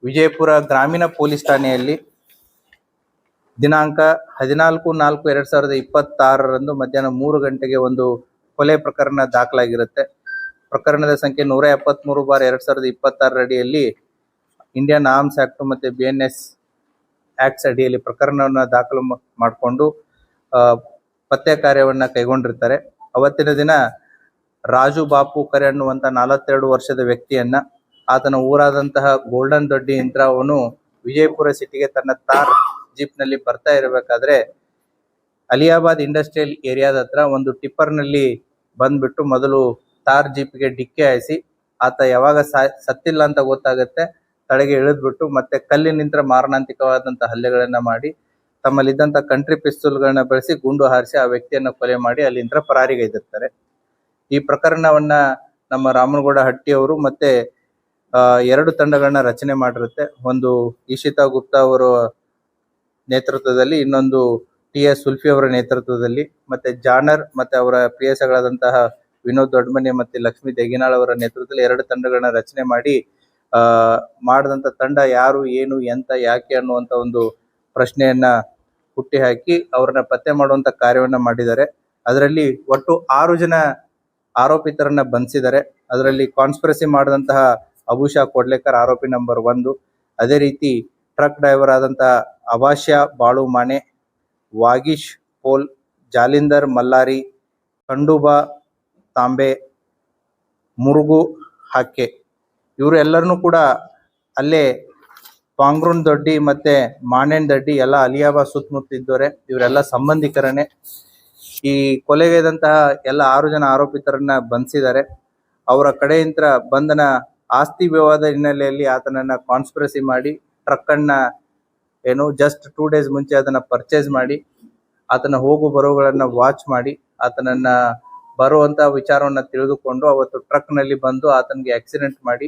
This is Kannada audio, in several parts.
ವಿಜಯಪುರ ಗ್ರಾಮೀಣ ಪೊಲೀಸ್ ಠಾಣೆಯಲ್ಲಿ ದಿನಾಂಕ 14/4/2026 ಮಧ್ಯಾಹ್ನ 3 ಗಂಟೆಗೆ ಒಂದು ಕೊಲೆ ಪ್ರಕರಣ ದಾಖಲಾಗಿರುತ್ತೆ. ಪ್ರಕರಣದ ಸಂಖ್ಯೆ 173/2026 ಅಡಿಯಲ್ಲಿ ಇಂಡಿಯನ್ ಆರ್ಮ್ಸ್ ಆಕ್ಟ್ ಮತ್ತೆ BNS ಆಕ್ಟ್ಸ್ ಅಡಿಯಲ್ಲಿ ಪ್ರಕರಣವನ್ನು ದಾಖಲು ಮಾಡಿಕೊಂಡು ಪತ್ತೆ ಕಾರ್ಯವನ್ನ ಕೈಗೊಂಡಿರ್ತಾರೆ. ಅವತ್ತಿನ ದಿನ ರಾಜು ಬಾಪು ಕರೆ ಅನ್ನುವಂತ 42 ವರ್ಷದ ವ್ಯಕ್ತಿಯನ್ನ ಆತನ ಊರಾದಂತಹ ಗೋಲ್ಡನ್ ದೊಡ್ಡಿ ಇಂತ್ರ ಅವನು ವಿಜಯಪುರ ಸಿಟಿಗೆ ತನ್ನ ತಾರ್ ಜೀಪ್ ನಲ್ಲಿ ಬರ್ತಾ ಇರಬೇಕಾದ್ರೆ ಅಲಿಯಾಬಾದ್ ಇಂಡಸ್ಟ್ರಿಯಲ್ ಏರಿಯಾದ ಹತ್ರ ಒಂದು ಟಿಪ್ಪರ್ ನಲ್ಲಿ ಬಂದ್ಬಿಟ್ಟು ಮೊದಲು ತಾರ್ ಜೀಪ್ಗೆ ಡಿಕ್ಕಿ ಹಾಯಿಸಿ ಆತ ಯಾವಾಗ ಸತ್ತಿಲ್ಲ ಅಂತ ಗೊತ್ತಾಗುತ್ತೆ ತಳಗೆ ಇಳಿದ್ಬಿಟ್ಟು ಮತ್ತೆ ಕಲ್ಲಿನಿಂದ ಮಾರಣಾಂತಿಕವಾದಂತಹ ಹಲ್ಲೆಗಳನ್ನ ಮಾಡಿ ತಮ್ಮಲ್ಲಿದ್ದಂತ ಕಂಟ್ರಿ ಪಿಸ್ತೂಲ್ಗಳನ್ನ ಬಳಸಿ ಗುಂಡು ಹಾರಿಸಿ ಆ ವ್ಯಕ್ತಿಯನ್ನ ಕೊಲೆ ಮಾಡಿ ಅಲ್ಲಿಂದ ಪರಾರಿಗೈದಿರ್ತಾರೆ. ಈ ಪ್ರಕರಣವನ್ನ ನಮ್ಮ ರಾಮನಗೌಡ ಹಟ್ಟಿ ಅವರು ಮತ್ತೆ 2 ತಂಡಗಳನ್ನ ರಚನೆ ಮಾಡಿರುತ್ತೆ. ಒಂದು ಈಶಿತಾ ಗುಪ್ತಾ ಅವರ ನೇತೃತ್ವದಲ್ಲಿ, ಇನ್ನೊಂದು TS ಸುಲ್ಫಿ ಅವರ ನೇತೃತ್ವದಲ್ಲಿ, ಮತ್ತೆ ಜಾನರ್ ಮತ್ತೆ ಅವರ PSಗಳಾದಂತಹ ವಿನೋದ್ ದೊಡ್ಡಮನೆ ಮತ್ತೆ ಲಕ್ಷ್ಮೀ ದೇಗಿನಾಳ್ ಅವರ ನೇತೃತ್ವದಲ್ಲಿ 2 ತಂಡಗಳನ್ನ ರಚನೆ ಮಾಡಿ ಮಾಡಿದಂತ ತಂಡ ಯಾರು, ಏನು, ಎಂತ, ಯಾಕೆ ಅನ್ನುವಂತ ಒಂದು ಪ್ರಶ್ನೆಯನ್ನ ಹುಟ್ಟಿ ಹಾಕಿ ಅವರನ್ನ ಪತ್ತೆ ಮಾಡುವಂತ ಕಾರ್ಯವನ್ನ ಮಾಡಿದ್ದಾರೆ. ಅದರಲ್ಲಿ ಒಟ್ಟು 6 ಜನ ಆರೋಪಿತರನ್ನ ಬಂಧಿಸಿದ್ದಾರೆ. ಅದರಲ್ಲಿ ಕಾನ್ಸ್ಪಿರಸಿ ಮಾಡಿದಂತಹ ಅಬುಷಾ ಕೊಡ್ಲೇಕರ್ ಆರೋಪಿ ನಂಬರ್ 1. ಅದೇ ರೀತಿ ಟ್ರಕ್ ಡ್ರೈವರ್ ಆದಂತಹ ಅಭಾಷ್ಯ ಬಾಳು ಮಾನೆ, ವಾಗೀಶ್ ಪೋಲ್, ಜಾಲಿಂದರ್ ಮಲ್ಲಾರಿ, ಖಂಡೂಬಾ ತಾಂಬೆ, ಮುರುಗು ಹಾಕೆ ಇವರು ಎಲ್ಲರನ್ನೂ ಕೂಡ ಅಲ್ಲೇ ಪಾಂಗ್ರೂನ್ ದೊಡ್ಡಿ ಮತ್ತೆ ಮಾನೇನ್ ದೊಡ್ಡಿ ಎಲ್ಲ ಅಲಿಯಾಬಾದ್ ಸುತ್ತಮುತ್ತ ಇದ್ದವರೆ. ಇವರೆಲ್ಲ ಸಂಬಂಧಿಕರನ್ನೇ. ಈ ಕೊಲೆಗೈದಂತಹ ಎಲ್ಲ 6 ಜನ ಆರೋಪಿತರನ್ನ ಬಂಧಿಸಿದ್ದಾರೆ. ಅವರ ಕಡೆಯಿಂದ ಬಂಧನ ಆಸ್ತಿ ವಿವಾದ ಹಿನ್ನೆಲೆಯಲ್ಲಿ ಆತನನ್ನ ಕಾನ್ಸ್ಪಿರಸಿ ಮಾಡಿ ಟ್ರಕ್ ಅನ್ನ ಜಸ್ಟ್ 2 ಡೇಸ್ ಮುಂಚೆ ಅದನ್ನ ಪರ್ಚೇಸ್ ಮಾಡಿ ಆತನ ಹೋಗು ಬರೋಗಳನ್ನ ವಾಚ್ ಮಾಡಿ ಆತನನ್ನ ಬರುವಂತ ವಿಚಾರವನ್ನ ತಿಳಿದುಕೊಂಡು ಅವತ್ತು ಟ್ರಕ್ ನಲ್ಲಿ ಬಂದು ಆತನಿಗೆ ಆಕ್ಸಿಡೆಂಟ್ ಮಾಡಿ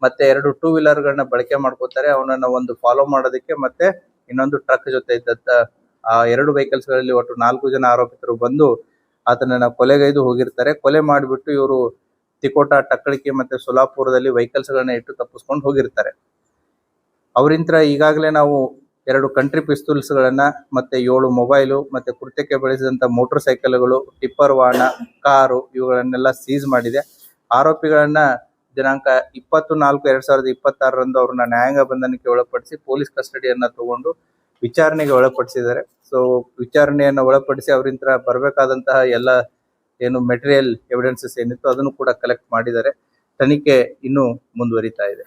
ಮತ್ತೆ 2 ಟೂ ವೀಲರ್ ಗಳನ್ನ ಬಳಕೆ ಮಾಡ್ಕೋತಾರೆ. ಅವನನ್ನ ಒಂದು ಫಾಲೋ ಮಾಡೋದಕ್ಕೆ ಮತ್ತೆ ಇನ್ನೊಂದು ಟ್ರಕ್ ಜೊತೆ ಇದ್ದಂತ ಆ 2 ವೆಹಿಕಲ್ಸ್ ಗಳಲ್ಲಿ ಒಟ್ಟು 4 ಜನ ಆರೋಪಿತರು ಬಂದು ಆತನನ್ನ ಕೊಲೆಗೈದು ಹೋಗಿರ್ತಾರೆ. ಕೊಲೆ ಮಾಡಿಬಿಟ್ಟು ಇವರು ತಿಕೋಟ, ಟಕ್ಕಳಿಕೆ ಮತ್ತೆ ಸೋಲಾಪುರದಲ್ಲಿ ವೆಹಿಕಲ್ಸ್ ಗಳನ್ನ ಇಟ್ಟು ತಪ್ಪಿಸ್ಕೊಂಡು ಹೋಗಿರ್ತಾರೆ. ಅವರಿಂತ್ರ ಈಗಾಗಲೇ ನಾವು 2 ಕಂಟ್ರಿ ಪಿಸ್ತೂಲ್ಸ್ ಗಳನ್ನ ಮತ್ತೆ 7 ಮೊಬೈಲು ಮತ್ತೆ ಕೃತ್ಯಕ್ಕೆ ಬಳಸಿದಂತ ಮೋಟರ್ ಸೈಕಲ್ಗಳು, ಟಿಪ್ಪರ್ ವಾಹನ, ಕಾರು ಇವುಗಳನ್ನೆಲ್ಲ ಸೀಸ್ ಮಾಡಿದೆ. ಆರೋಪಿಗಳನ್ನ ದಿನಾಂಕ 20/4/2026 ಅವ್ರನ್ನ ನ್ಯಾಯಾಂಗ ಬಂಧನಕ್ಕೆ ಒಳಪಡಿಸಿ ಪೊಲೀಸ್ ಕಸ್ಟಡಿಯನ್ನ ತಗೊಂಡು ವಿಚಾರಣೆಗೆ ಒಳಪಡಿಸಿದ್ದಾರೆ. ಸೊ ವಿಚಾರಣೆಯನ್ನ ಒಳಪಡಿಸಿ ಅವರಿಂತ್ರ ಬರಬೇಕಾದಂತಹ ಎಲ್ಲ ಏನು ಮೆಟೀರಿಯಲ್ ಎವಿಡೆನ್ಸಸ್ ಏನಿತ್ತು ಅದನ್ನು ಕೂಡ ಕಲೆಕ್ಟ್ ಮಾಡಿದ್ದಾರೆ. ತನಿಖೆ ಇನ್ನೂ ಮುಂದುವರಿತಾ ಇದೆ.